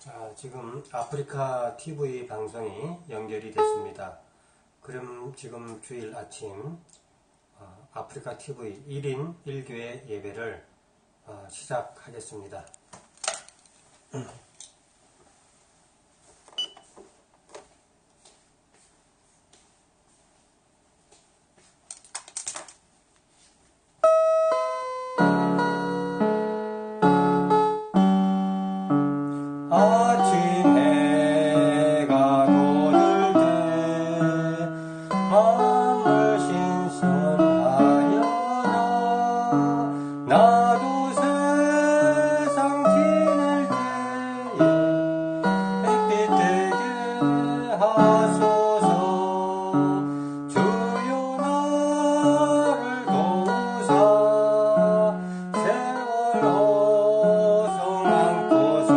자, 지금 아프리카 TV 방송이 연결이 됐습니다. 그럼 지금 주일 아침 아프리카 TV 1인 1교회 예배를 시작하겠습니다. 아침 해가 돋을 때 마음을 신선하여라. 나도 세상 지낼 때에 햇빛 되게 하소서. 주여 나를 도우사 세월 어성 안고서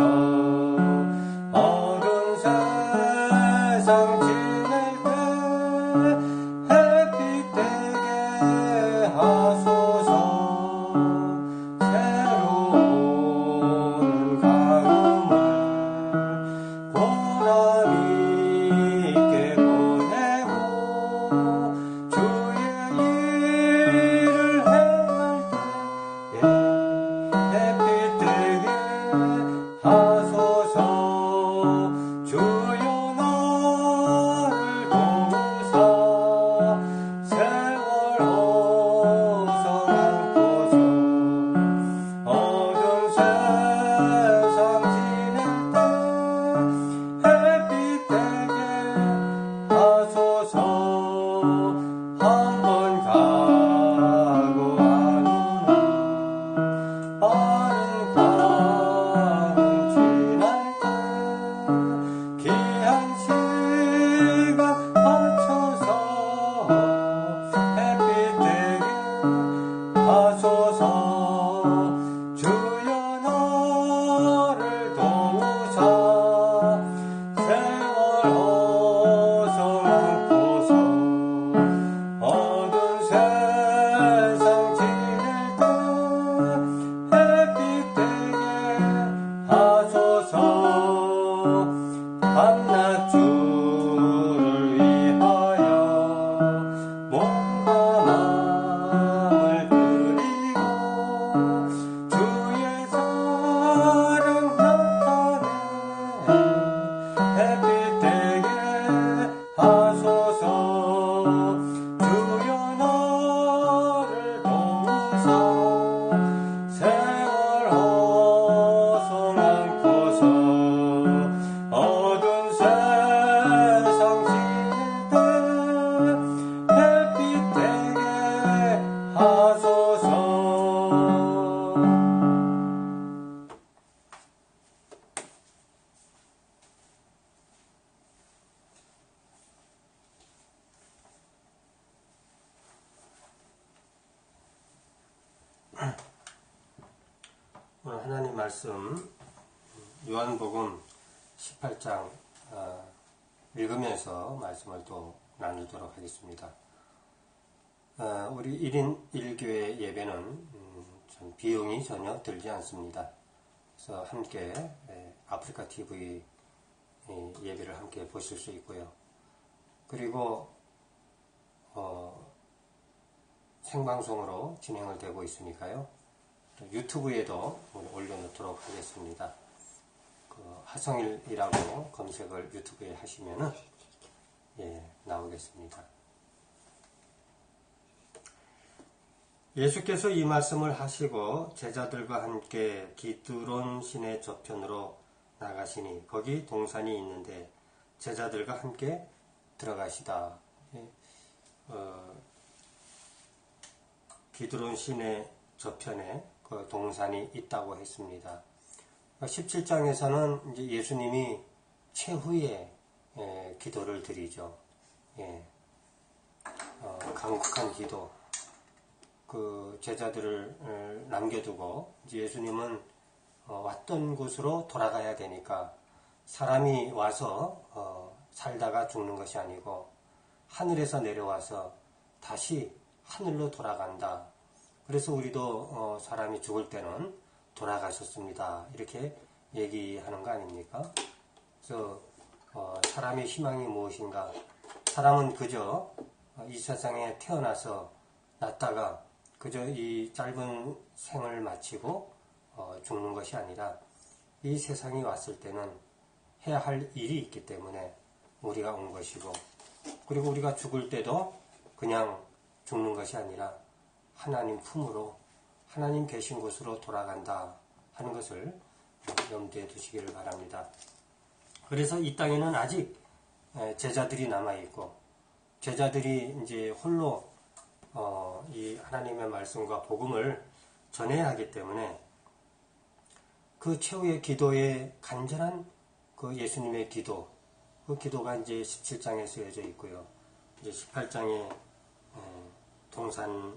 어두운 세상 지낼 때 햇빛 되게 하소서. 새로운 가뭄을 보람 있게 보내고 주의 일을 행할 때에 햇빛 되게 하소서. 주여 나를 도우사 세월 어성 안고서 어두운 세상 지낼 때 햇빛 되게 하소서. 한번 가고 하느라 빠른 광음 지날 때 귀한 시간 맞춰서 햇빛 되게 하소서. 주여 나를 도우사 세월 어성 안고서 어두운 세상 지낼 때 햇빛 되게 하소서. 밤낮 주를 위하여 몸과 마음을 드리고 주의 사랑 나타내 햇빛 되게 하소서. 주여 나를 도우사 세월 어성 안고서 어두운 세상 지낼 때 햇빛 되게 하소서. 오늘 하나님 말씀 요한복음 18장 읽으면서 말씀을 또 나누도록 하겠습니다. 우리 1인 1교회 예배는 비용이 전혀 들지 않습니다. 그래서 함께 아프리카 TV 예배를 함께 보실 수 있고요. 그리고 생방송으로 진행을 되고 있으니까요. 유튜브에도 올려놓도록 하겠습니다. 하성일이라고 검색을 유튜브에 하시면은 나오겠습니다. 예수께서 이 말씀을 하시고 제자들과 함께 기드론 시내 저편으로 나가시니 거기 동산이 있는데 제자들과 함께 들어가시다. 기드론 시내 저편에 그 동산이 있다고 했습니다. 17장에서는 이제 예수님이 최후의 기도를 드리죠. 간곡한 기도. 그 제자들을 남겨두고 이제 예수님은 왔던 곳으로 돌아가야 되니까 사람이 와서 살다가 죽는 것이 아니고 하늘에서 내려와서 다시 하늘로 돌아간다. 그래서 우리도 사람이 죽을 때는 돌아가셨습니다. 이렇게 얘기하는 거 아닙니까? 그래서 사람의 희망이 무엇인가? 사람은 그저 이 세상에 태어나서 났다가 그저 이 짧은 생을 마치고 죽는 것이 아니라 이 세상이 왔을 때는 해야 할 일이 있기 때문에 우리가 온 것이고, 그리고 우리가 죽을 때도 그냥 죽는 것이 아니라 하나님 품으로, 하나님 계신 곳으로 돌아간다 하는 것을 염두에 두시기를 바랍니다. 그래서 이 땅에는 아직 제자들이 남아있고, 제자들이 이제 홀로 이 하나님의 말씀과 복음을 전해야 하기 때문에 그 최후의 기도에 간절한 그 예수님의 기도, 그 기도가 이제 17장에 쓰여져 있고요. 이제 18장에 동산에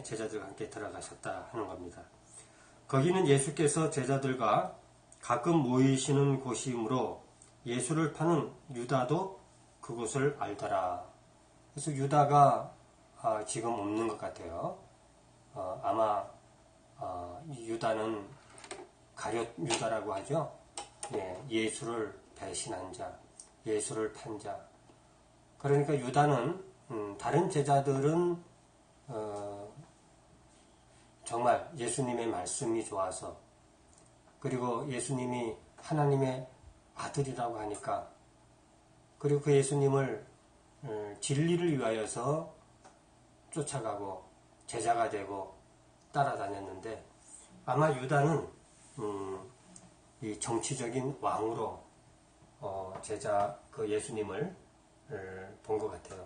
제자들과 함께 들어가셨다 하는 겁니다. 거기는 예수께서 제자들과 가끔 모이시는 곳이므로 예수를 파는 유다도 그곳을 알더라. 그래서 유다가 지금 없는 것 같아요. 아마 이 유다는 가룟 유다라고 하죠. 예수를 배신한 자, 예수를 판 자. 그러니까 유다는 다른 제자들은 정말 예수님의 말씀이 좋아서, 그리고 예수님이 하나님의 아들이라고 하니까, 그리고 그 예수님을 진리를 위하여서 쫓아가고 제자가 되고 따라다녔는데, 아마 유다는 이 정치적인 왕으로 제자 그 예수님을 본 것 같아요.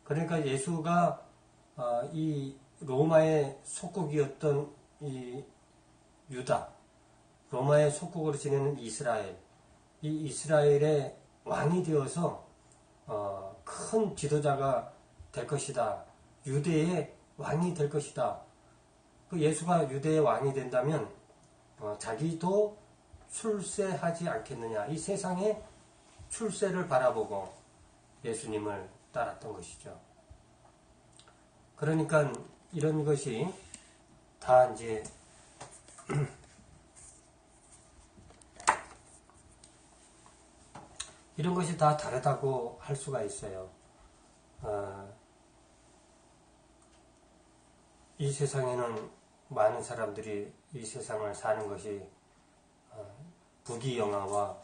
그러니까 예수가 이 로마의 속국이었던 이 유다, 로마의 속국으로 지내는 이스라엘, 이 이스라엘의 왕이 되어서 큰 지도자가 될 것이다. 유대의 왕이 될 것이다. 그 예수가 유대의 왕이 된다면 자기도 출세하지 않겠느냐. 이 세상의 출세를 바라보고 예수님을 따랐던 것이죠. 그러니까 이런 것이 다 이제 이런 것이 다 다르다고 할 수가 있어요. 이 세상에는 많은 사람들이 이 세상을 사는 것이 부귀영화와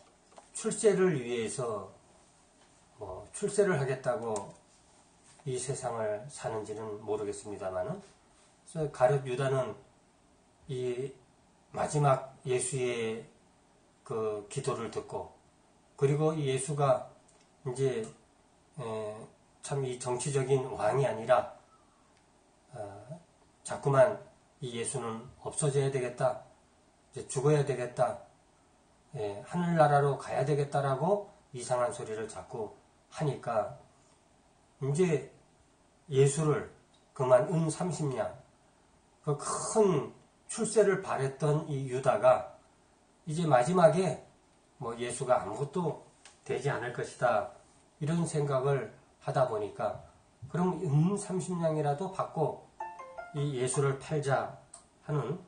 출세를 위해서 출세를 하겠다고 이 세상을 사는지는 모르겠습니다만은, 가룟 유다는 이 마지막 예수의 그 기도를 듣고, 그리고 이 예수가 이제 참 이 정치적인 왕이 아니라 자꾸만 이 예수는 없어져야 되겠다, 이제 죽어야 되겠다, 하늘나라로 가야 되겠다라고 이상한 소리를 자꾸 하니까 이제 예수를 그만 30냥 그 큰 출세를 바랬던 이 유다가 이제 마지막에 예수가 아무것도 되지 않을 것이다 이런 생각을 하다 보니까, 그럼 30냥이라도 받고 이 예수를 팔자 하는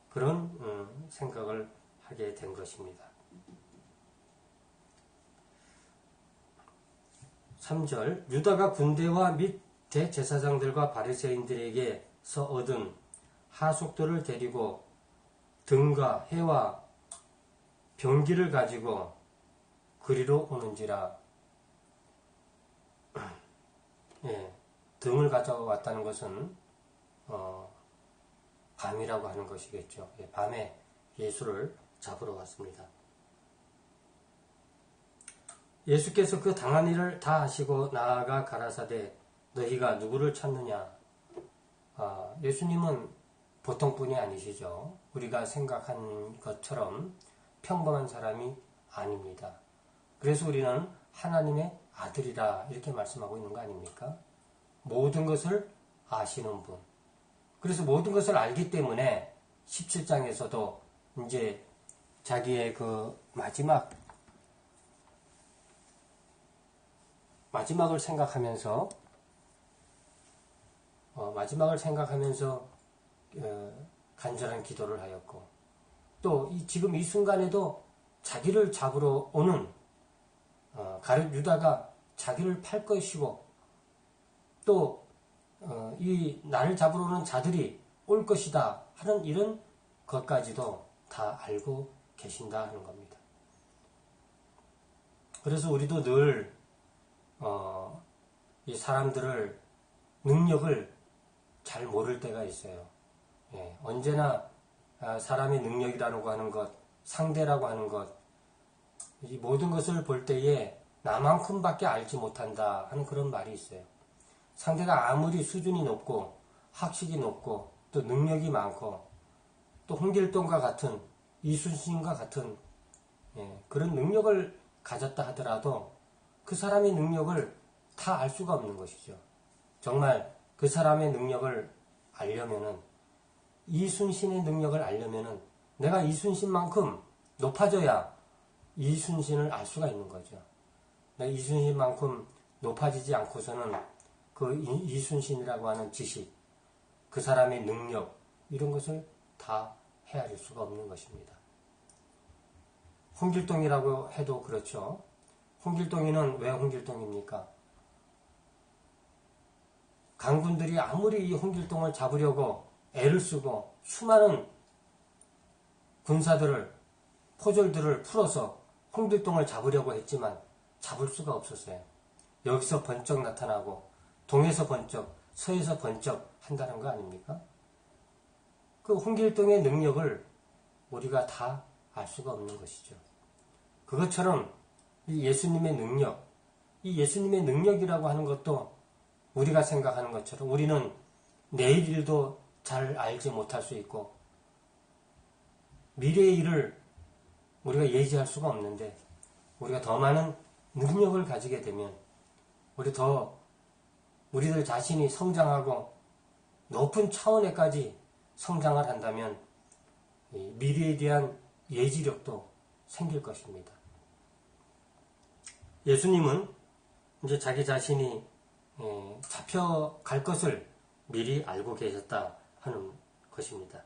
그런 생각을 하게 된 것입니다. 3절, 유다가 군대와 및 대제사장들과 바리새인들에게서 얻은 하속도를 데리고 등과 해와 병기를 가지고 그리로 오는지라. 등을 가져왔다는 것은 밤이라고 하는 것이겠죠. 밤에 예수를 잡으러 왔습니다. 예수께서 그 당한 일을 다 하시고 나아가 가라사대 너희가 누구를 찾느냐. 예수님은 보통 분이 아니시죠. 우리가 생각한 것처럼 평범한 사람이 아닙니다. 그래서 우리는 하나님의 아들이라 이렇게 말씀하고 있는 거 아닙니까? 모든 것을 아시는 분. 그래서 모든 것을 알기 때문에 17장에서도 이제 자기의 그 마지막을 생각하면서 간절한 기도를 하였고, 또 지금 이 순간에도 자기를 잡으러 오는 가룟 유다가 자기를 팔 것이고 또 이 나를 잡으러 오는 자들이 올 것이다 하는 이런 것까지도 다 알고 계신다 하는 겁니다. 그래서 우리도 늘 이 사람들을 능력을 잘 모를 때가 있어요. 예, 언제나 사람의 능력이라고 하는 것, 상대라고 하는 것, 이 모든 것을 볼 때에 나만큼밖에 알지 못한다 하는 그런 말이 있어요. 상대가 아무리 수준이 높고 학식이 높고 또 능력이 많고 또 홍길동과 같은 이순신과 같은 그런 능력을 가졌다 하더라도 그 사람의 능력을 다 알 수가 없는 것이죠. 정말 그 사람의 능력을 알려면은 이순신의 능력을 알려면은 내가 이순신만큼 높아져야 이순신을 알 수가 있는 거죠. 내가 이순신만큼 높아지지 않고서는 그 이순신이라고 하는 지식, 그 사람의 능력 이런 것을 다 헤아릴 수가 없는 것입니다. 홍길동이라고 해도 그렇죠. 홍길동이는 왜 홍길동입니까? 강군들이 아무리 이 홍길동을 잡으려고 애를 쓰고 수많은 군사들을 포졸들을 풀어서 홍길동을 잡으려고 했지만 잡을 수가 없었어요. 여기서 번쩍 나타나고 동에서 번쩍, 서에서 번쩍 한다는 거 아닙니까? 그 홍길동의 능력을 우리가 다 알 수가 없는 것이죠. 그것처럼 이 예수님의 능력, 이 예수님의 능력이라고 하는 것도 우리가 생각하는 것처럼 우리는 내일 일도 잘 알지 못할 수 있고 미래의 일을 우리가 예지할 수가 없는데 우리가 더 많은 능력을 가지게 되면 우리들 자신이 성장하고 높은 차원에까지 성장을 한다면 미래에 대한 예지력도 생길 것입니다. 예수님은 이제 자기 자신이 잡혀갈 것을 미리 알고 계셨다 하는 것입니다.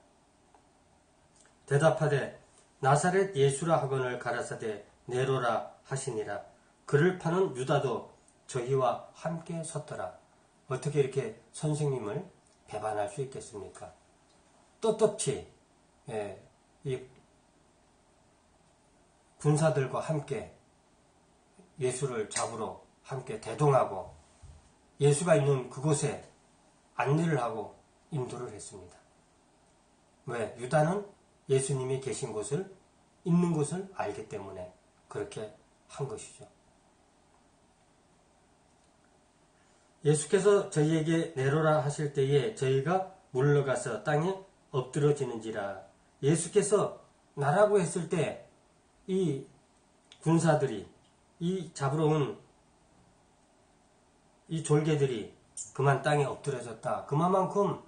대답하되 나사렛 예수라 하거늘 가라사대 내로라 하시니라. 그를 파는 유다도 저희와 함께 섰더라. 어떻게 이렇게 선생님을 배반할 수 있겠습니까? 떳떳이 이 군사들과 함께 예수를 잡으러 함께 대동하고 예수가 있는 그곳에 안내를 하고 인도를 했습니다. 왜? 유다는 예수님이 계신 곳을, 있는 곳을 알기 때문에 그렇게 한 것이죠. 예수께서 저희에게 내로라 하실 때에 저희가 물러가서 땅에 엎드러지는지라. 예수께서 나라고 했을 때 이 군사들이, 이 잡으러 온 이 졸개들이 그만 땅에 엎드려졌다. 그만큼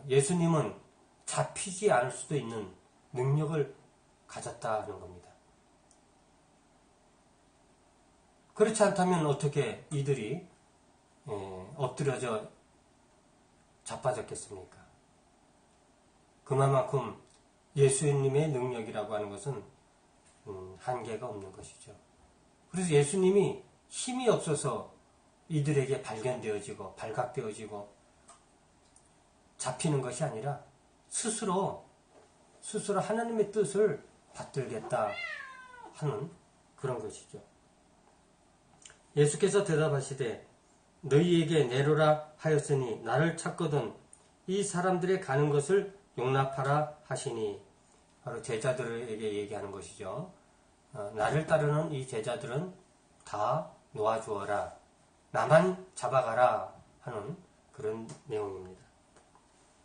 예수님은 잡히지 않을 수도 있는 능력을 가졌다 하는 겁니다. 그렇지 않다면 어떻게 이들이 엎드려져 자빠졌겠습니까? 그만큼 예수님의 능력이라고 하는 것은 한계가 없는 것이죠. 그래서 예수님이 힘이 없어서 이들에게 발견되어지고 발각되어지고 잡히는 것이 아니라 스스로 하나님의 뜻을 받들겠다 하는 그런 것이죠. 예수께서 대답하시되 너희에게 내로라 하였으니 나를 찾거든 이 사람들의 가는 것을 용납하라 하시니, 바로 제자들에게 얘기하는 것이죠. 나를 따르는 이 제자들은 다 놓아주어라, 나만 잡아가라 하는 그런 내용입니다.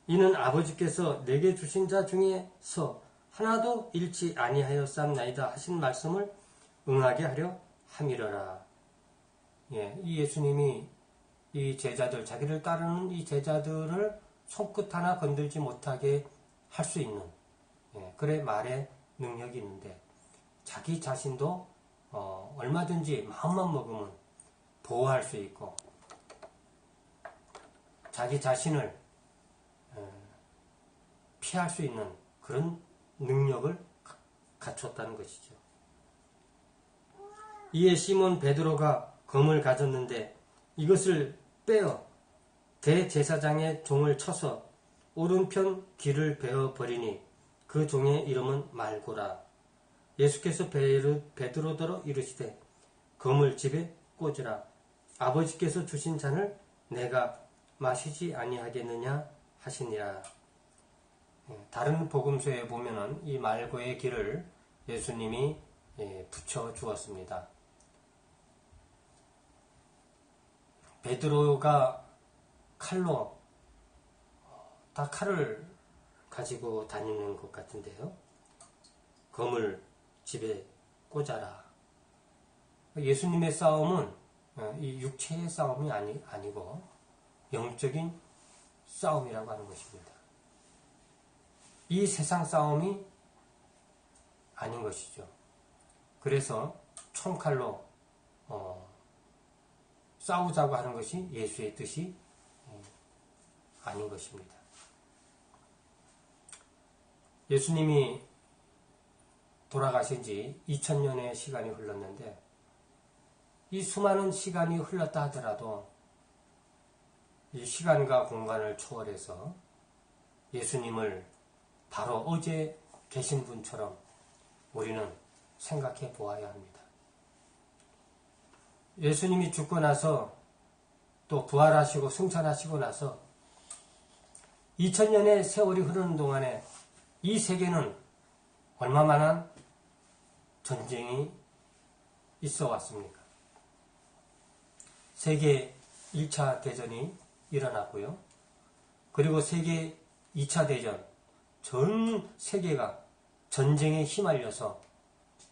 이는 아버지께서 내게 주신 자 중에서 하나도 잃지 아니하였삼나이다 하신 말씀을 응하게 하려 함이러라. 이 예수님이 이 제자들, 자기를 따르는 이 제자들을 손끝 하나 건들지 못하게 할 수 있는 그래 말의 능력이 있는데, 자기 자신도 얼마든지 마음만 먹으면 보호할 수 있고 자기 자신을 피할 수 있는 그런 능력을 갖췄다는 것이죠. 이에 시몬 베드로가 검을 가졌는데 이것을 빼어 대제사장의 종을 쳐서 오른편 귀를 베어 버리니 그 종의 이름은 말고라. 예수께서 베드로더러 이르시되 검을 집에 꽂으라. 아버지께서 주신 잔을 내가 마시지 아니하겠느냐 하시니라. 다른 복음서에 보면은 이 말고의 길을 예수님이 붙여 주었습니다. 베드로가 칼로 다 칼을 가지고 다니는 것 같은데요. 검을 집에 꽂아라. 예수님의 싸움은 이 육체의 싸움이 아니고 영적인 싸움이라고 하는 것입니다. 이 세상 싸움이 아닌 것이죠. 그래서 총칼로 싸우자고 하는 것이 예수의 뜻이 아닌 것입니다. 예수님이 돌아가신 지 2000년의 시간이 흘렀는데 이 수많은 시간이 흘렀다 하더라도 이 시간과 공간을 초월해서 예수님을 바로 어제 계신 분처럼 우리는 생각해 보아야 합니다. 예수님이 죽고 나서 또 부활하시고 승천하시고 나서 2000년의 세월이 흐르는 동안에 이 세계는 얼마만한 전쟁이 있어 왔습니까? 세계 1차 대전이 일어났고요. 그리고 세계 2차 대전, 전 세계가 전쟁에 휘말려서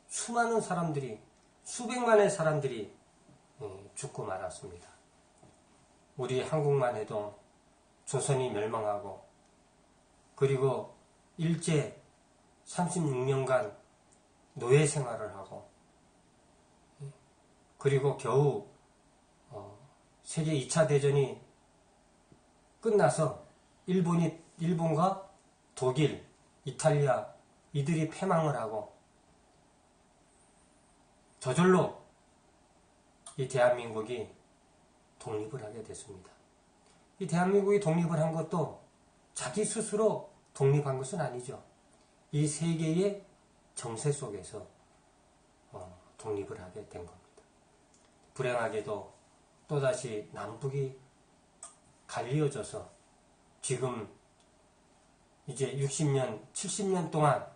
수많은 사람들이, 수백만의 사람들이 죽고 말았습니다. 우리 한국만 해도 조선이 멸망하고 그리고 일제 36년간 노예 생활을 하고 그리고 겨우 세계 2차 대전이 끝나서 일본과 독일, 이탈리아 이들이 패망을 하고 저절로 이 대한민국이 독립을 하게 됐습니다. 이 대한민국이 독립을 한 것도 자기 스스로 독립한 것은 아니죠. 이 세계의 정세 속에서 독립을 하게 된 겁니다. 불행하게도 또다시 남북이 갈리어져서 지금 이제 60년, 70년 동안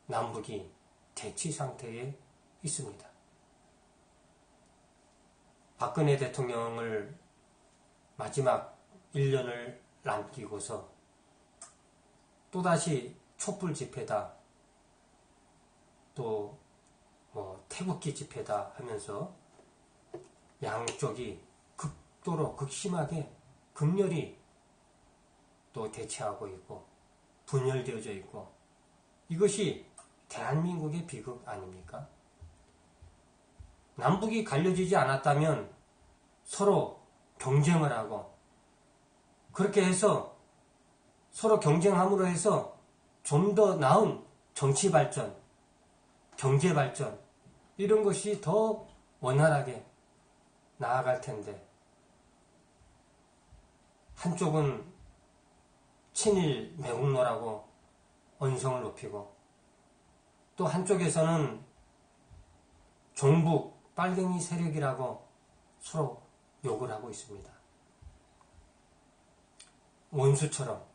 남북이 대치 상태에 있습니다. 박근혜 대통령을 마지막 1년을 남기고서 또다시 촛불 집회다, 또 태극기 집회다 하면서 양쪽이 극도로 극심하게 극렬히 또 대치하고 있고 분열되어져 있고 이것이 대한민국의 비극 아닙니까? 남북이 갈려지지 않았다면 서로 경쟁을 하고 그렇게 해서 서로 경쟁함으로 해서 좀 더 나은 정치 발전, 경제 발전 이런 것이 더 원활하게 나아갈 텐데 한쪽은 친일 매국노라고 언성을 높이고 또 한쪽에서는 종북 빨갱이 세력이라고 서로 욕을 하고 있습니다. 원수처럼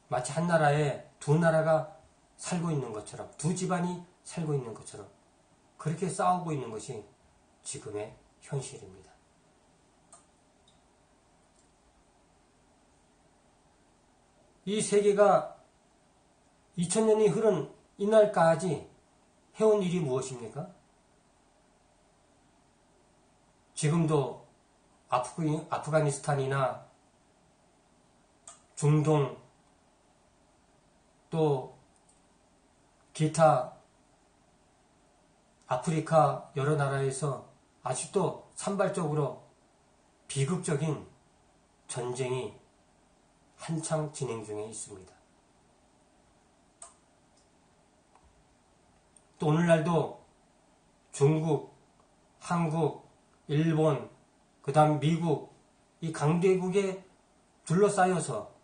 마치 한 나라에 두 나라가 살고 있는 것처럼 두 집안이 살고 있는 것처럼 그렇게 싸우고 있는 것이 지금의 현실입니다. 이 세계가 2000년이 흐른 이날까지 해온 일이 무엇입니까? 지금도 아프가니스탄이나 중동 또 기타 아프리카 여러 나라에서 아직도 산발적으로 비극적인 전쟁이 한창 진행 중에 있습니다. 또 오늘날도 중국, 한국, 일본, 그 다음 미국, 이 강대국에 둘러싸여서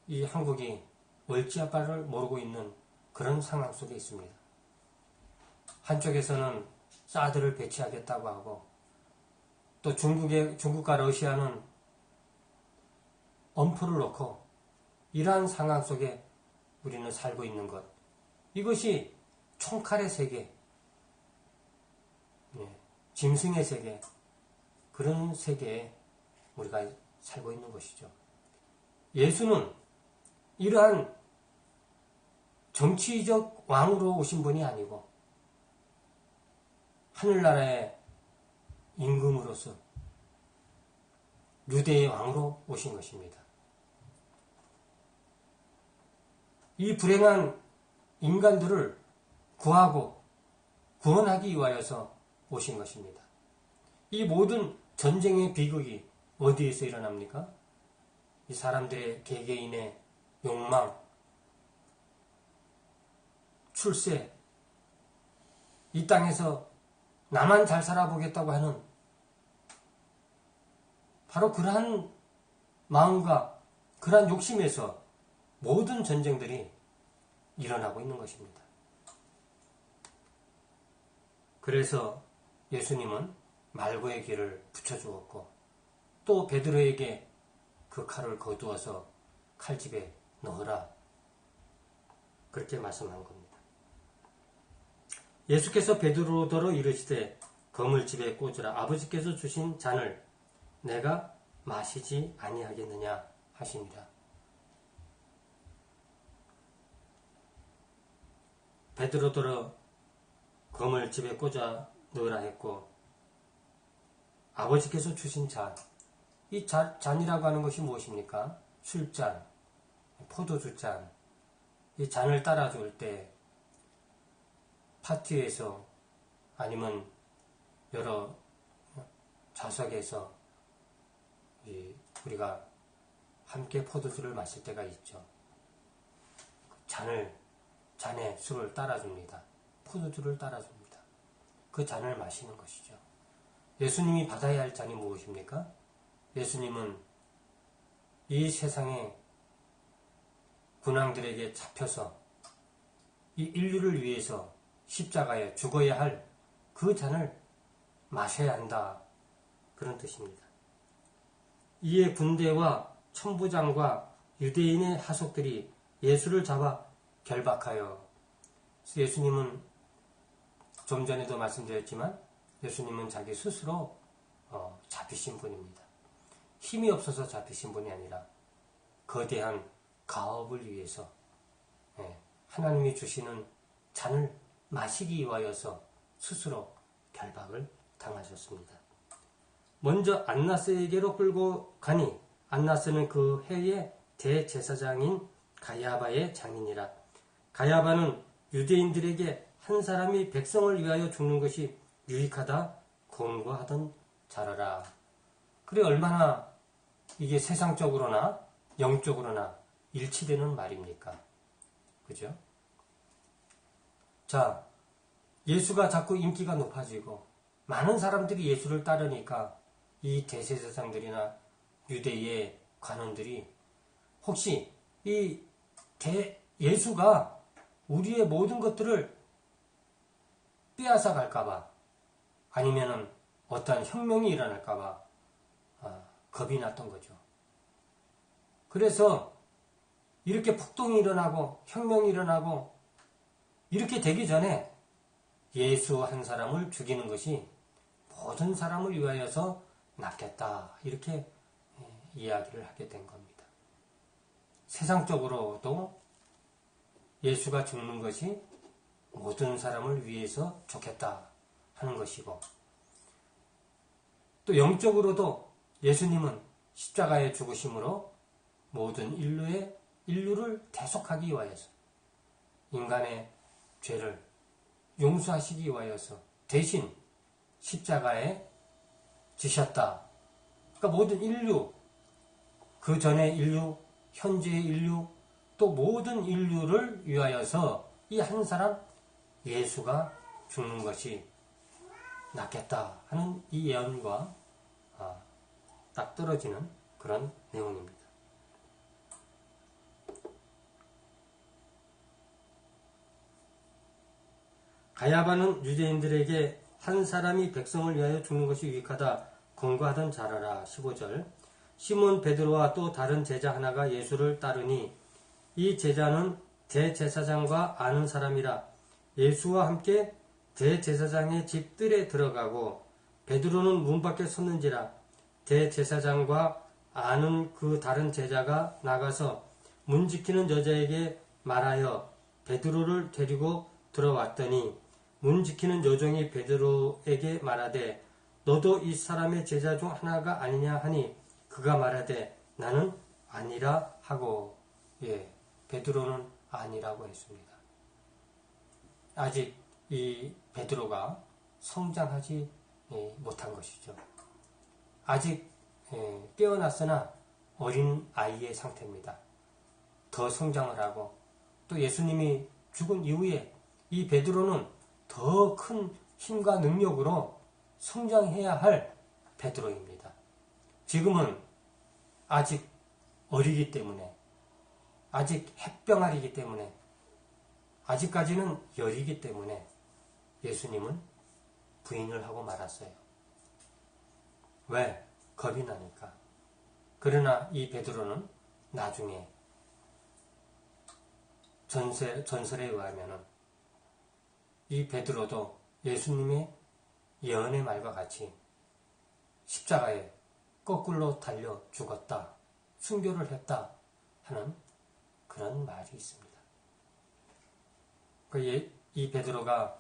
이 한국이 얼지아빠를 모르고 있는 그런 상황 속에 있습니다. 한쪽에서는 사드를 배치하겠다고 하고, 또 중국과 러시아는 엄포를 놓고 이러한 상황 속에 우리는 살고 있는 것. 이것이 총칼의 세계, 짐승의 세계, 그런 세계에 우리가 살고 있는 것이죠. 예수는 이러한 정치적 왕으로 오신 분이 아니고 하늘나라의 임금으로서 유대의 왕으로 오신 것입니다. 이 불행한 인간들을 구하고 구원하기 위하여서 오신 것입니다. 이 모든 전쟁의 비극이 어디에서 일어납니까? 이 사람들의 개개인의 욕망, 출세, 이 땅에서 나만 잘 살아보겠다고 하는 바로 그러한 마음과 그러한 욕심에서 모든 전쟁들이 일어나고 있는 것입니다. 그래서 예수님은 말고의 길을 붙여주었고 또 베드로에게 그 칼을 거두어서 칼집에 넣어라, 그렇게 말씀한 겁니다. 예수께서 베드로더러 이르시되 거물집에 꽂으라. 아버지께서 주신 잔을 내가 마시지 아니하겠느냐 하십니다. 베드로더러 거물집에 꽂아 넣으라 했고, 아버지께서 주신 잔, 이 잔이라고 하는 것이 무엇입니까? 술잔, 포도주잔. 이 잔을 따라줄 때 파티에서 아니면 여러 좌석에서 우리가 함께 포도주를 마실 때가 있죠. 잔에 술을 따라줍니다. 포도주를 따라줍니다. 그 잔을 마시는 것이죠. 예수님이 받아야 할 잔이 무엇입니까? 예수님은 이 세상의 군왕들에게 잡혀서 이 인류를 위해서 십자가에 죽어야 할 그 잔을 마셔야 한다, 그런 뜻입니다. 이에 군대와 천부장과 유대인의 하속들이 예수를 잡아 결박하여, 예수님은 좀 전에도 말씀드렸지만 예수님은 자기 스스로 잡히신 분입니다. 힘이 없어서 잡히신 분이 아니라 거대한 가업을 위해서 하나님이 주시는 잔을 마시기 위하여서 스스로 결박을 당하셨습니다. 먼저 안나스에게로 끌고 가니 안나스는 그 해의 대제사장인 가야바의 장인이라. 가야바는 유대인들에게 한 사람이 백성을 위하여 죽는 것이 유익하다 권고하던 자라라. 그래, 얼마나 이게 세상적으로나 영적으로나 일치되는 말입니까? 그죠? 자, 예수가 자꾸 인기가 높아지고 많은 사람들이 예수를 따르니까 이 대제사장들이나 유대의 관원들이 혹시 이 예수가 우리의 모든 것들을 빼앗아 갈까봐, 아니면은 어떠한 혁명이 일어날까봐 겁이 났던 거죠. 그래서 이렇게 폭동이 일어나고 혁명이 일어나고 이렇게 되기 전에 예수 한 사람을 죽이는 것이 모든 사람을 위하여서 낫겠다, 이렇게 이야기를 하게 된 겁니다. 세상적으로도 예수가 죽는 것이 모든 사람을 위해서 좋겠다 하는 것이고, 또 영적으로도 예수님은 십자가의 죽으심으로 모든 인류를 대속하기 위하여서, 인간의 죄를 용서하시기 위하여서 대신 십자가에 지셨다. 그러니까 모든 인류, 그 전에 인류, 현재의 인류, 또 모든 인류를 위하여서 이 한 사람 예수가 죽는 것이 낫겠다 하는 이 예언과 딱 떨어지는 그런 내용입니다. 가야바는 유대인들에게 한 사람이 백성을 위하여 죽는 것이 유익하다 권고하던 자라라. 15절. 시몬 베드로와 또 다른 제자 하나가 예수를 따르니 이 제자는 대제사장과 아는 사람이라. 예수와 함께 대제사장의 집 뜰에 들어가고 베드로는 문 밖에 섰는지라. 대제사장과 아는 그 다른 제자가 나가서 문 지키는 여자에게 말하여 베드로를 데리고 들어왔더니 문 지키는 여종이 베드로에게 말하되 너도 이 사람의 제자 중 하나가 아니냐 하니 그가 말하되 나는 아니라 하고, 베드로는 아니라고 했습니다. 아직 이 베드로가 성장하지 못한 것이죠. 아직 깨어났으나 어린 아이의 상태입니다. 더 성장을 하고 또 예수님이 죽은 이후에 이 베드로는 더 큰 힘과 능력으로 성장해야 할 베드로입니다. 지금은 아직 어리기 때문에, 아직 햇병아리기 때문에, 아직까지는 열이기 때문에 예수님은 부인을 하고 말았어요. 왜? 겁이 나니까. 그러나 이 베드로는 나중에 전설에 의하면 이 베드로도 예수님의 예언의 말과 같이 십자가에 거꾸로 달려 죽었다, 순교를 했다 하는 그런 말이 있습니다. 이 베드로가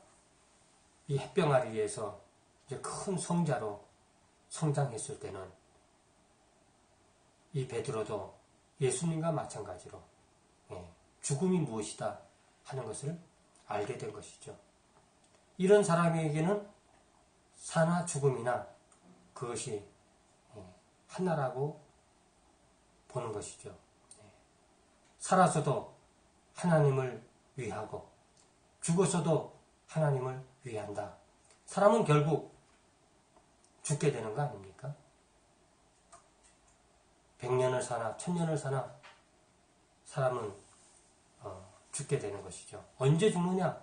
이 햇병아리에서 이제 큰 성자로 성장했을 때는 이 베드로도 예수님과 마찬가지로 죽음이 무엇이다 하는 것을 알게 된 것이죠. 이런 사람에게는 사나 죽음이나 그것이 하나라고 보는 것이죠. 살아서도 하나님을 위하고 죽어서도 하나님을 위한다. 사람은 결국 죽게 되는 거 아닙니까? 100년을 사나 1000년을 사나 사람은 죽게 되는 것이죠. 언제 죽느냐?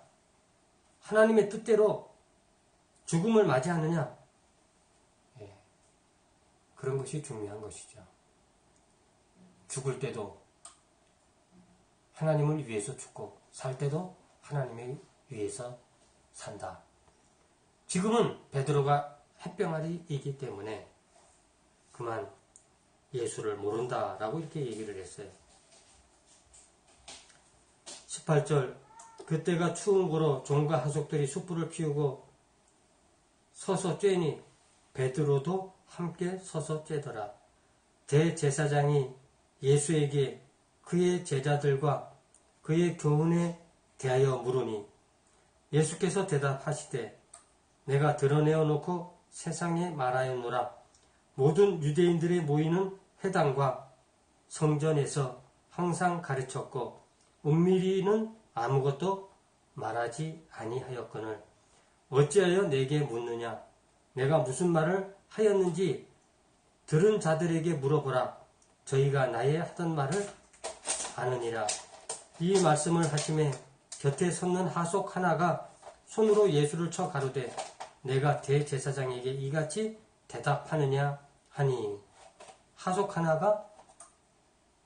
하나님의 뜻대로 죽음을 맞이하느냐? 그런 것이 중요한 것이죠. 죽을 때도 하나님을 위해서 죽고 살 때도 하나님을 위해서 산다. 지금은 베드로가 햇병아리이기 때문에 그만 예수를 모른다라고 이렇게 얘기를 했어요. 18절. 그때가 추운 고로 종과 하족들이 숯불을 피우고 서서 쬐니 베드로도 함께 서서 쬐더라. 대제사장이 예수에게 그의 제자들과 그의 교훈에 대하여 물으니 예수께서 대답하시되 내가 드러내어 놓고 세상에 말하였노라. 모든 유대인들의 모이는 회당과 성전에서 항상 가르쳤고 은밀히는 아무것도 말하지 아니하였거늘 어찌하여 내게 묻느냐? 내가 무슨 말을 하였는지 들은 자들에게 물어보라. 저희가 나의 하던 말을 아느니라. 이 말씀을 하심에 곁에 섰는 하속 하나가 손으로 예수를 쳐 가로되 내가 대제사장에게 이같이 대답하느냐 하니, 하속 하나가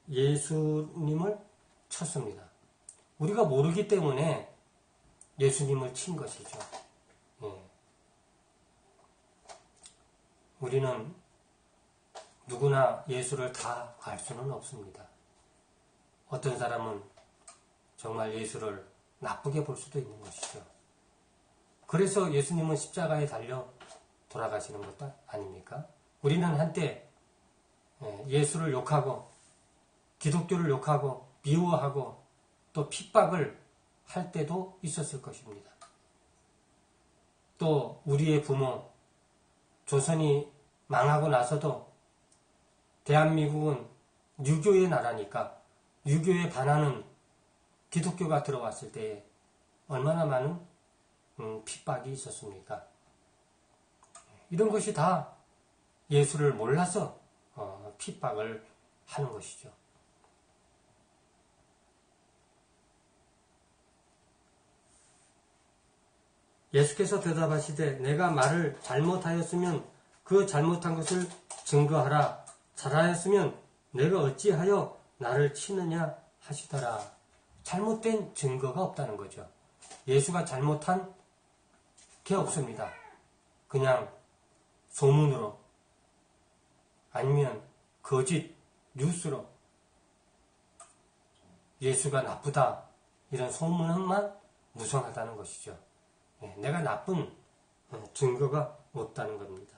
예수님을 쳤습니다. 우리가 모르기 때문에 예수님을 친 것이죠. 우리는 누구나 예수를 다 알 수는 없습니다. 어떤 사람은 정말 예수를 나쁘게 볼 수도 있는 것이죠. 그래서 예수님은 십자가에 달려 돌아가시는 것도 아닙니까? 우리는 한때 예수를 욕하고 기독교를 욕하고 미워하고 또 핍박을 할 때도 있었을 것입니다. 또 우리의 부모, 조선이 망하고 나서도 대한민국은 유교의 나라니까 유교에 반하는 기독교가 들어왔을 때에 얼마나 많은 핍박이 있었습니까? 이런 것이 다 예수를 몰라서 핍박을 하는 것이죠. 예수께서 대답하시되 내가 말을 잘못하였으면 그 잘못한 것을 증거하라. 잘하였으면 내가 어찌하여 나를 치느냐 하시더라. 잘못된 증거가 없다는 거죠. 예수가 잘못한 게 없습니다. 그냥 소문으로 아니면 거짓 뉴스로 예수가 나쁘다 이런 소문만 무성하다는 것이죠. 내가 나쁜 증거가 없다는 겁니다.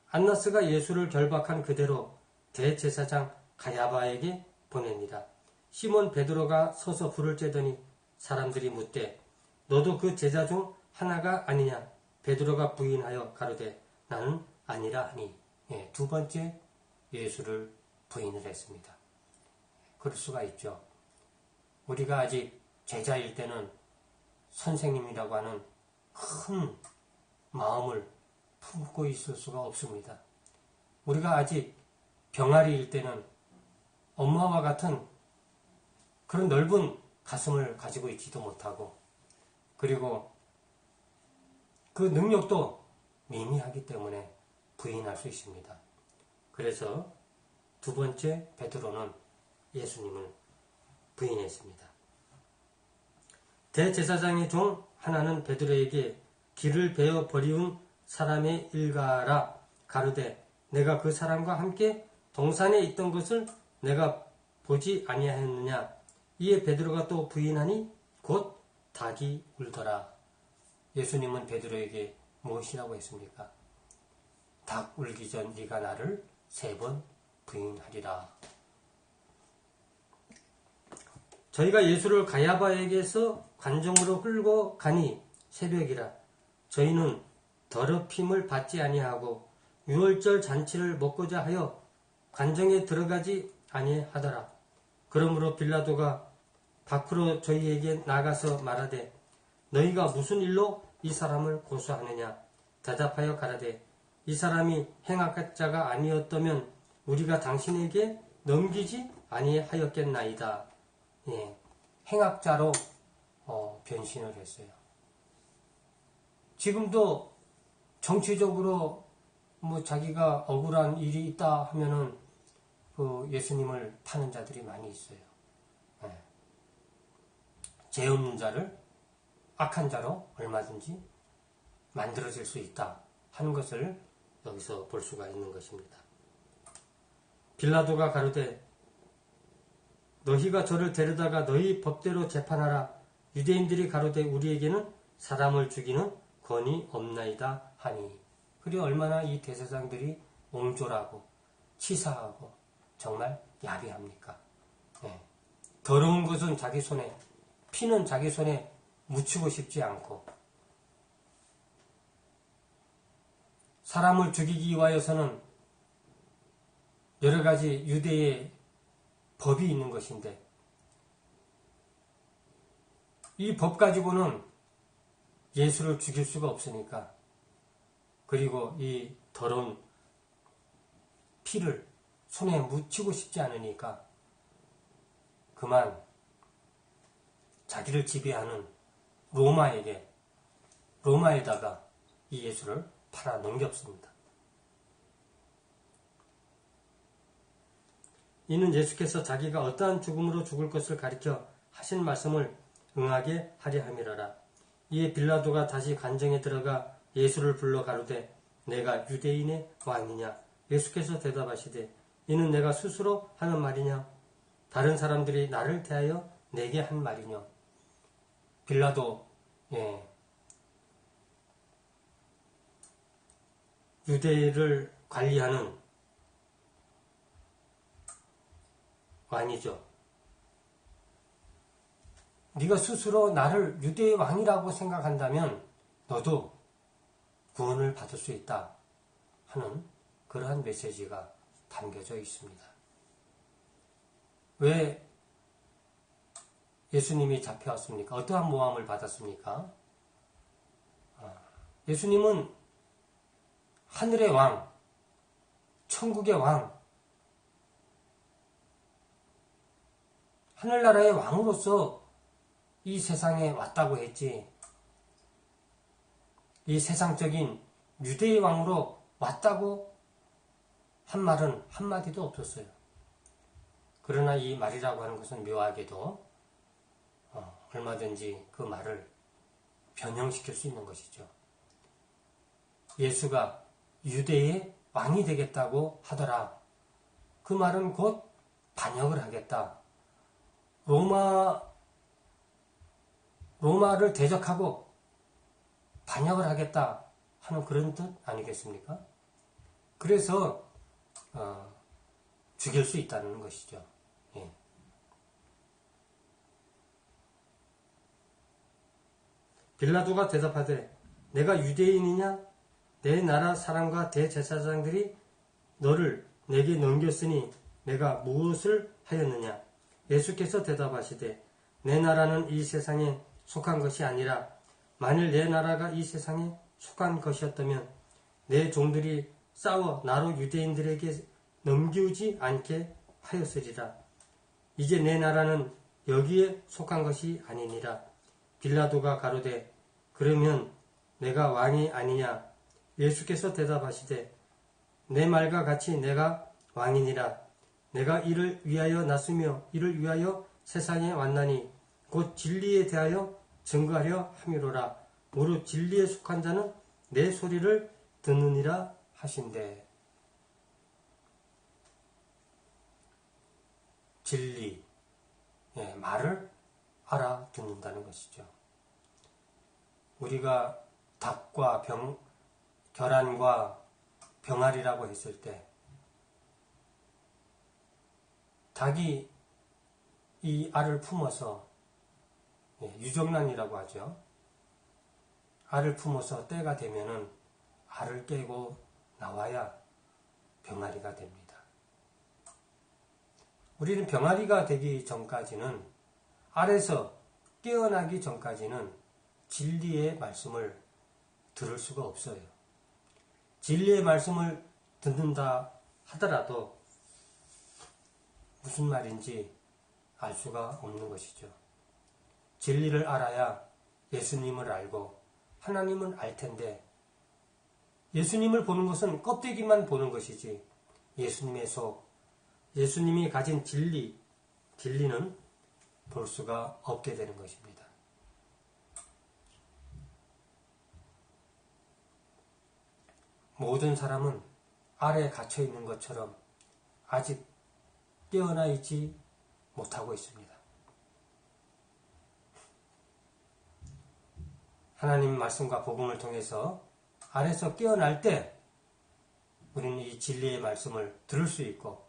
안나스가 예수를 결박한 그대로 대제사장 가야바에게 보냅니다. 시몬 베드로가 서서 불을 쬐더니 사람들이 묻되 너도 그 제자 중 하나가 아니냐? 베드로가 부인하여 가로되 나는 아니라 하니 두 번째 예수를 부인을 했습니다. 그럴 수가 있죠. 우리가 아직 제자일 때는 선생님이라고 하는 큰 마음을 품고 있을 수가 없습니다. 우리가 아직 병아리일 때는 엄마와 같은 그런 넓은 가슴을 가지고 있지도 못하고 그리고 그 능력도 미미하기 때문에 부인할 수 있습니다. 그래서 두 번째 베드로는 예수님을 부인했습니다. 대제사장의 종 하나는 베드로에게 길을 베어 버리운 사람의 일가라 가로되 내가 그 사람과 함께 동산에 있던 것을 내가 보지 아니하였느냐. 이에 베드로가 또 부인하니 곧 닭이 울더라. 예수님은 베드로에게 무엇이라고 했습니까? 닭 울기 전 네가 나를 3번 부인하리라. 저희가 예수를 가야바에게서 관정으로 끌고 가니 새벽이라. 저희는 더럽힘을 받지 아니하고 유월절 잔치를 먹고자 하여 관정에 들어가지 아니하더라. 그러므로 빌라도가 밖으로 저희에게 나가서 말하되 너희가 무슨 일로 이 사람을 고소하느냐. 대답하여 가라되 이 사람이 행악자가 아니었다면 우리가 당신에게 넘기지 아니하였겠나이다. 행악자로 변신을 했어요. 지금도 정치적으로 자기가 억울한 일이 있다 하면은 그 예수님을 파는 자들이 많이 있어요. 죄 없는 자를 악한 자로 얼마든지 만들어질 수 있다 하는 것을 여기서 볼 수가 있는 것입니다. 빌라도가 가로되 너희가 저를 데려다가 너희 법대로 재판하라. 유대인들이 가로되 우리에게는 사람을 죽이는 권위 없나이다 하니. 그리 얼마나 이 대제사장들이 옹졸하고 치사하고 정말 야비합니까? 더러운 것은 자기 손에, 피는 자기 손에 묻히고 싶지 않고 사람을 죽이기 위하여서는 여러 가지 유대의 법이 있는 것인데 이 법 가지고는 예수를 죽일 수가 없으니까 그리고 이 더러운 피를 손에 묻히고 싶지 않으니까 그만 자기를 지배하는 로마에다가 이 예수를 팔아 넘겼습니다. 이는 예수께서 자기가 어떠한 죽음으로 죽을 것을 가리켜 하신 말씀을 응하게 하려 함이라라. 이에 빌라도가 다시 관정에 들어가 예수를 불러 가로되 내가 유대인의 왕이냐. 예수께서 대답하시되 이는 내가 스스로 하는 말이냐. 다른 사람들이 나를 대하여 내게 한 말이냐. 빌라도 유대를 관리하는 왕이죠. 네가 스스로 나를 유대의 왕이라고 생각한다면 너도 구원을 받을 수 있다 하는 그러한 메시지가 담겨져 있습니다. 왜 예수님이 잡혀왔습니까? 어떠한 모함을 받았습니까? 예수님은 하늘의 왕, 천국의 왕, 하늘나라의 왕으로서 이 세상에 왔다고 했지, 이 세상적인 유대의 왕으로 왔다고 한 말은 한마디도 없었어요. 그러나 이 말이라고 하는 것은 묘하게도 얼마든지 그 말을 변형시킬 수 있는 것이죠. 예수가 유대의 왕이 되겠다고 하더라. 그 말은 곧 반역을 하겠다. 로마를 대적하고 반역을 하겠다 하는 그런 뜻 아니겠습니까? 그래서 죽일 수 있다는 것이죠. 예. 빌라도가 대답하되 내가 유대인이냐? 내 나라 사람과 대제사장들이 너를 내게 넘겼으니 내가 무엇을 하였느냐? 예수께서 대답하시되 내 나라는 이 세상에 속한 것이 아니라 만일 내 나라가 이 세상에 속한 것이었다면 내 종들이 싸워 나로 유대인들에게 넘기우지 않게 하였으리라. 이제 내 나라는 여기에 속한 것이 아니니라. 빌라도가 가로되 그러면 내가 왕이 아니냐? 예수께서 대답하시되 내 말과 같이 내가 왕이니라. 내가 이를 위하여 났으며 이를 위하여 세상에 왔나니 곧 진리에 대하여 증거하려 함이로라. 무릇 진리에 속한 자는 내 소리를 듣느니라 하신대. 진리, 말을 알아듣는다는 것이죠. 우리가 닭과 계란과 병아리라고 했을 때 닭이 이 알을 품어서 유정란이라고 하죠. 알을 품어서 때가 되면은 알을 깨고 나와야 병아리가 됩니다. 우리는 병아리가 되기 전까지는, 알에서 깨어나기 전까지는 진리의 말씀을 들을 수가 없어요. 진리의 말씀을 듣는다 하더라도 무슨 말인지 알 수가 없는 것이죠. 진리를 알아야 예수님을 알고 하나님은 알 텐데, 예수님을 보는 것은 껍데기만 보는 것이지 예수님의 속, 예수님이 가진 진리는 볼 수가 없게 되는 것입니다. 모든 사람은 알에 갇혀 있는 것처럼 아직 깨어나 있지 못하고 있습니다. 하나님 말씀과 복음을 통해서 알에서 깨어날 때 우리는 이 진리의 말씀을 들을 수 있고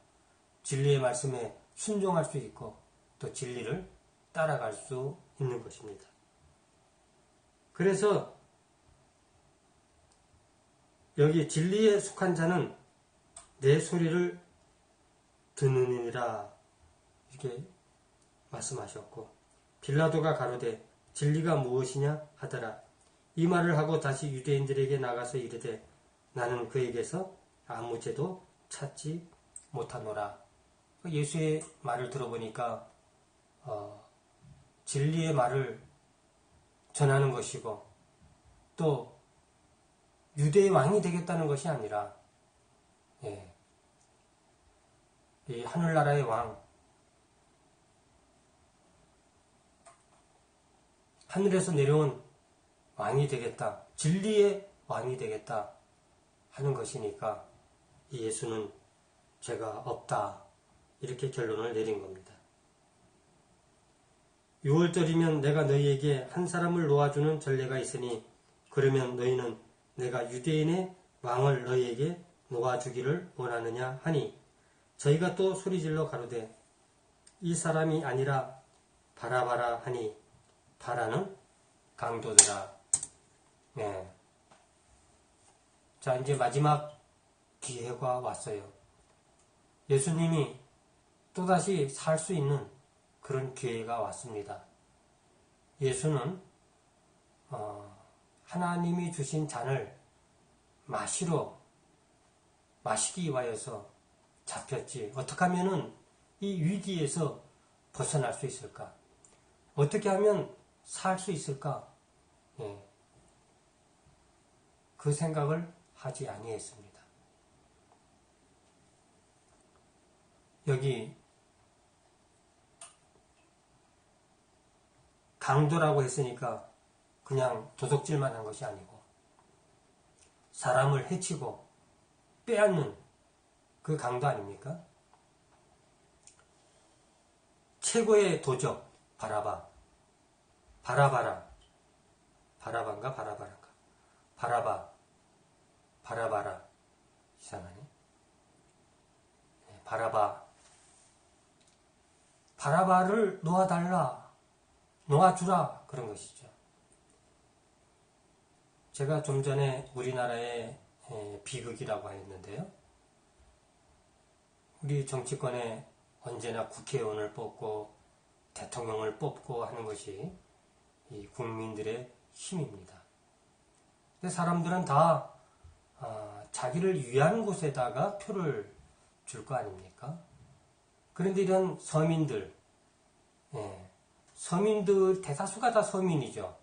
진리의 말씀에 순종할 수 있고 또 진리를 따라갈 수 있는 것입니다. 그래서 여기 진리에 속한 자는 내 소리를 듣느니라 이렇게 말씀하셨고, 빌라도가 가로되 진리가 무엇이냐 하더라. 이 말을 하고 다시 유대인들에게 나가서 이르되 나는 그에게서 아무 죄도 찾지 못하노라. 예수의 말을 들어보니까 진리의 말을 전하는 것이고 또 유대의 왕이 되겠다는 것이 아니라 이 하늘나라의 왕, 하늘에서 내려온 왕이 되겠다, 진리의 왕이 되겠다 하는 것이니까 이 예수는 죄가 없다 이렇게 결론을 내린 겁니다. 6월절이면 내가 너희에게 한 사람을 놓아주는 전례가 있으니 그러면 너희는 내가 유대인의 왕을 너희에게 놓아주기를 원하느냐 하니 저희가 또 소리질러 가로되 이 사람이 아니라 바라바라 하니 바라는 강도더라. 네. 자, 이제 마지막 기회가 왔어요. 예수님이 또다시 살 수 있는 그런 기회가 왔습니다. 예수는 하나님이 주신 잔을 마시기 위하여서 잡혔지. 어떻게 하면은 이 위기에서 벗어날 수 있을까? 어떻게 하면 살 수 있을까? 그 생각을 하지 아니했습니다. 여기 강도라고 했으니까 그냥 도둑질만 한 것이 아니고 사람을 해치고 빼앗는 그 강도 아닙니까? 최고의 도적 바라바라인가 바라바라 이상하네. 바라바를 놓아주라 그런 것이죠. 제가 좀 전에 우리나라의 비극이라고 했는데요. 우리 정치권에 언제나 국회의원을 뽑고 대통령을 뽑고 하는 것이 이 국민들의 힘입니다. 근데 사람들은 다 자기를 위한 곳에다가 표를 줄 거 아닙니까? 그런데 이런 서민들 대다수가 다 서민이죠.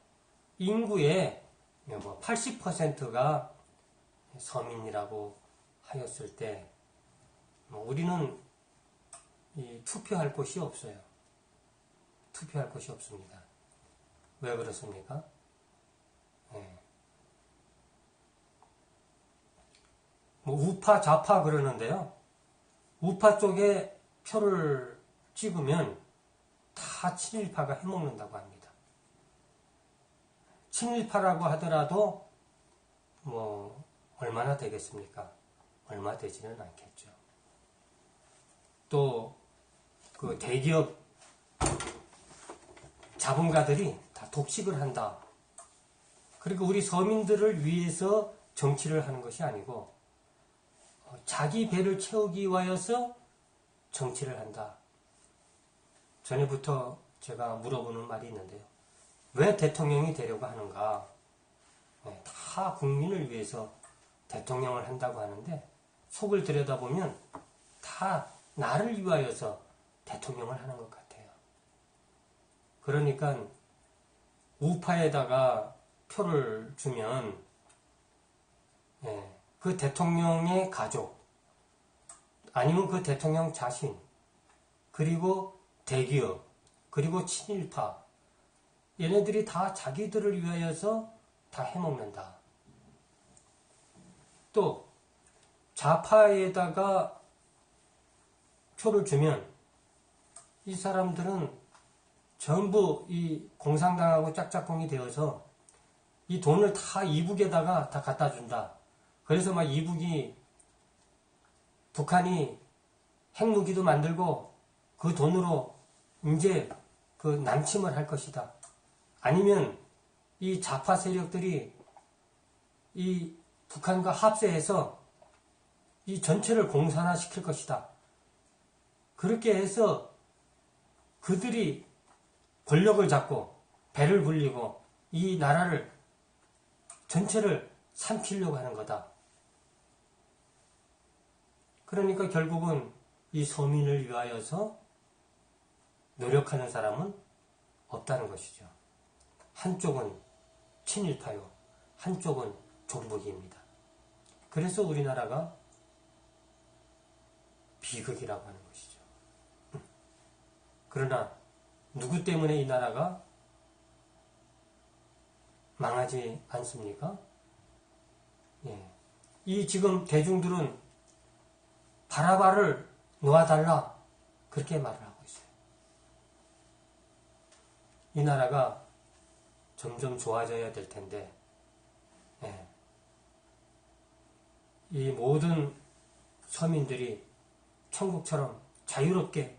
인구의 80%가 서민이라고 하였을 때 우리는 투표할 곳이 없어요. 투표할 곳이 없습니다. 왜 그렇습니까? 우파 좌파 그러는데요. 우파 쪽에 표를 찍으면 다 친일파가 해먹는다고 합니다. 친일파라고 하더라도 얼마나 되겠습니까? 얼마 되지는 않겠죠. 또 그 대기업 자본가들이 다 독식을 한다. 그리고 우리 서민들을 위해서 정치를 하는 것이 아니고 자기 배를 채우기 위하여서 정치를 한다. 전에부터 제가 물어보는 말이 있는데요. 왜 대통령이 되려고 하는가? 다 국민을 위해서 대통령을 한다고 하는데 속을 들여다보면 다 나를 위하여서 대통령을 하는 것 같아요. 그러니까 우파에다가 표를 주면 그 대통령의 가족 아니면 그 대통령 자신 그리고 대기업 그리고 친일파 얘네들이 다 자기들을 위하여서 다 해먹는다. 또 좌파에다가 표를 주면 이 사람들은 전부 이 공산당하고 짝짝꿍이 되어서 이 돈을 다 이북에다가 다 갖다 준다. 그래서 막 이북이 북한이 핵무기도 만들고 그 돈으로 이제 그 남침을 할 것이다. 아니면 이 좌파 세력들이 이 북한과 합세해서 이 전체를 공산화시킬 것이다. 그렇게 해서 그들이 권력을 잡고 배를 불리고 이 나라를 전체를 삼키려고 하는 거다. 그러니까 결국은 이 서민을 위하여서 노력하는 사람은 없다는 것이죠. 한쪽은 친일파요, 한쪽은 종북입니다. 그래서 우리나라가 비극이라고 하는 것이죠. 그러나 누구 때문에 이 나라가 망하지 않습니까? 이 지금 대중들은 바라바를 놓아달라 그렇게 말을 하고 있어요. 이 나라가 점점 좋아져야 될 텐데 이 모든 서민들이 천국처럼 자유롭게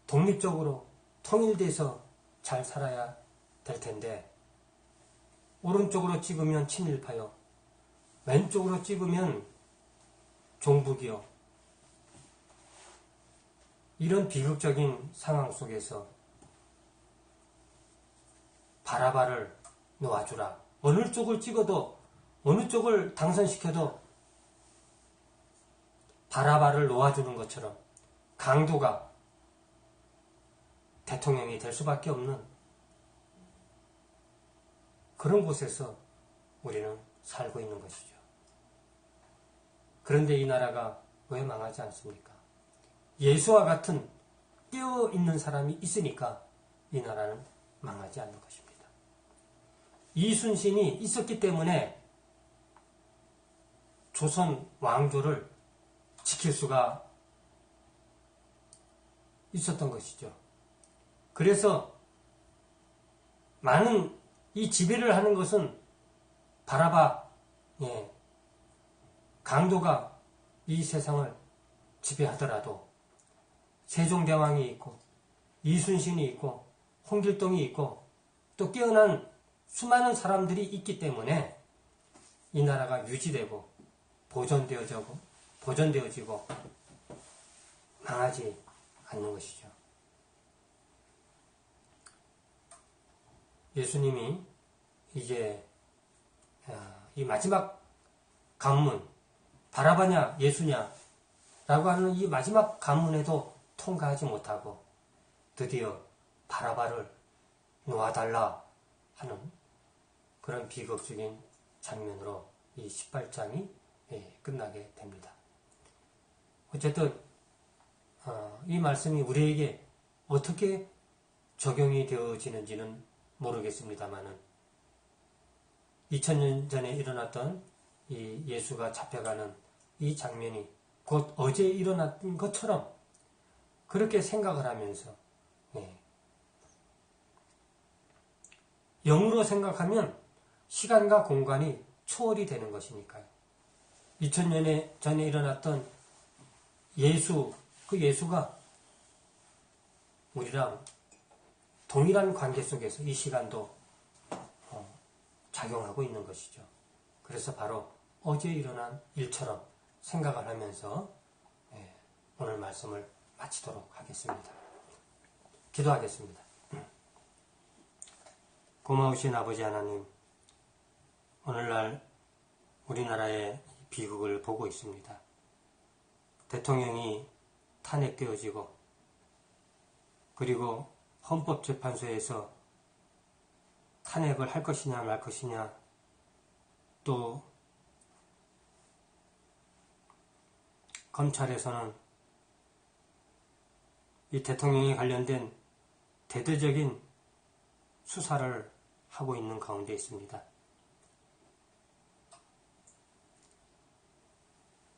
독립적으로 통일돼서 잘 살아야 될 텐데 오른쪽으로 찍으면 친일파요, 왼쪽으로 찍으면 종북이요. 이런 비극적인 상황 속에서 바라바를 놓아주라. 어느 쪽을 찍어도 어느 쪽을 당선시켜도 바라바를 놓아주는 것처럼 강도가 대통령이 될 수밖에 없는 그런 곳에서 우리는 살고 있는 것이죠. 그런데 이 나라가 왜 망하지 않습니까? 예수와 같은 깨어있는 사람이 있으니까 이 나라는 망하지 않는 것입니다. 이순신이 있었기 때문에 조선 왕조를 지킬 수가 있었던 것이죠. 그래서 많은 이 지배를 하는 것은 바라바, 강도가 이 세상을 지배하더라도 세종대왕이 있고 이순신이 있고 홍길동이 있고 또 깨어난 수많은 사람들이 있기 때문에 이 나라가 유지되고 보존되어지고 망하지 않는 것이죠. 예수님이 이제 이 마지막 관문, 바라바냐 예수냐 라고 하는 이 마지막 관문에도 통과하지 못하고 드디어 바라바를 놓아달라 하는 그런 비극적인 장면으로 이 18장이 끝나게 됩니다. 어쨌든 이 말씀이 우리에게 어떻게 적용이 되어지는지는 모르겠습니다만은 2000년 전에 일어났던 이 예수가 잡혀가는 이 장면이 곧 어제 일어났던 것처럼 그렇게 생각을 하면서 영으로 생각하면 시간과 공간이 초월이 되는 것이니까요. 2000년 전에 일어났던 예수, 그 예수가 우리랑 동일한 관계 속에서 이 시간도 작용하고 있는 것이죠. 그래서 바로 어제 일어난 일처럼 생각을 하면서 오늘 말씀을 마치도록 하겠습니다. 기도하겠습니다. 고마우신 아버지 하나님, 오늘날 우리나라의 비극을 보고 있습니다. 대통령이 탄핵되어지고 그리고 헌법재판소에서 탄핵을 할 것이냐 말 것이냐 또 검찰에서는 이 대통령에 관련된 대대적인 수사를 하고 있는 가운데 있습니다.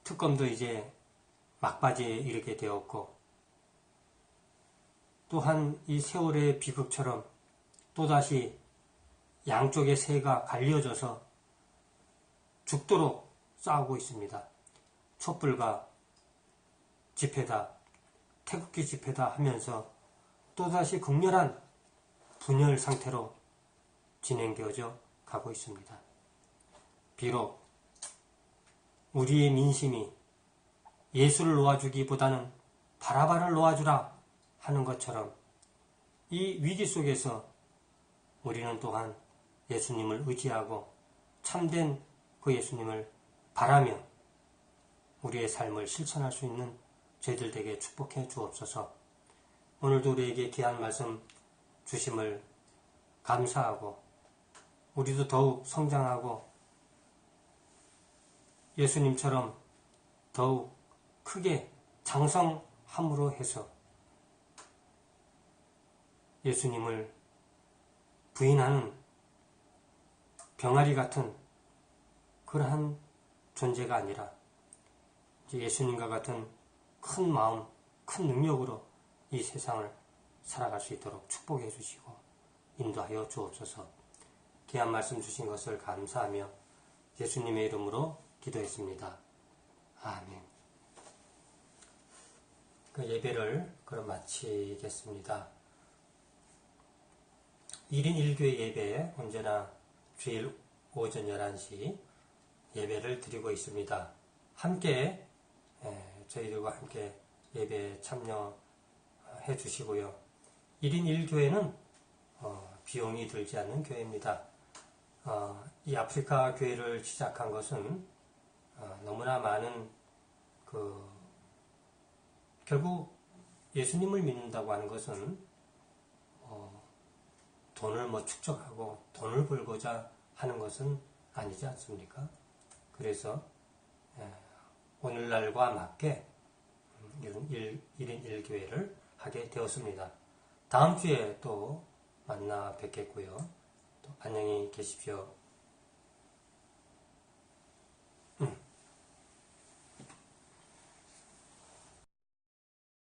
특검도 이제 막바지에 이르게 되었고 또한 이 세월의 비극처럼 또다시 양쪽의 세가 갈려져서 죽도록 싸우고 있습니다. 촛불과 집회다, 태극기 집회다 하면서 또다시 극렬한 분열 상태로 진행되어져 가고 있습니다. 비록 우리의 민심이 예수를 놓아주기보다는 바라바를 놓아주라 하는 것처럼 이 위기 속에서 우리는 또한 예수님을 의지하고 참된 그 예수님을 바라며 우리의 삶을 실천할 수 있는 저희들 되게 축복해 주옵소서. 오늘도 우리에게 귀한 말씀 주심을 감사하고 우리도 더욱 성장하고 예수님처럼 더욱 크게 장성함으로 해서 예수님을 부인하는 병아리 같은 그러한 존재가 아니라 예수님과 같은 큰 마음, 큰 능력으로 이 세상을 살아갈 수 있도록 축복해 주시고 인도하여 주옵소서. 귀한 말씀 주신 것을 감사하며 예수님의 이름으로 기도했습니다. 아멘. 그 예배를 그럼 마치겠습니다. 1인 1교회 예배에 언제나 주일 오전 11시 예배를 드리고 있습니다. 함께 저희들과 함께 예배에 참여해 해주시고요. 1인 1교회는 비용이 들지 않는 교회입니다. 이 아프리카 교회를 시작한 것은 너무나 많은 결국 예수님을 믿는다고 하는 것은 돈을 축적하고 돈을 벌고자 하는 것은 아니지 않습니까? 그래서 오늘날과 맞게 1인 1교회를 하게 되었습니다. 다음 주에 또 만나 뵙겠고요. 또 안녕히 계십시오.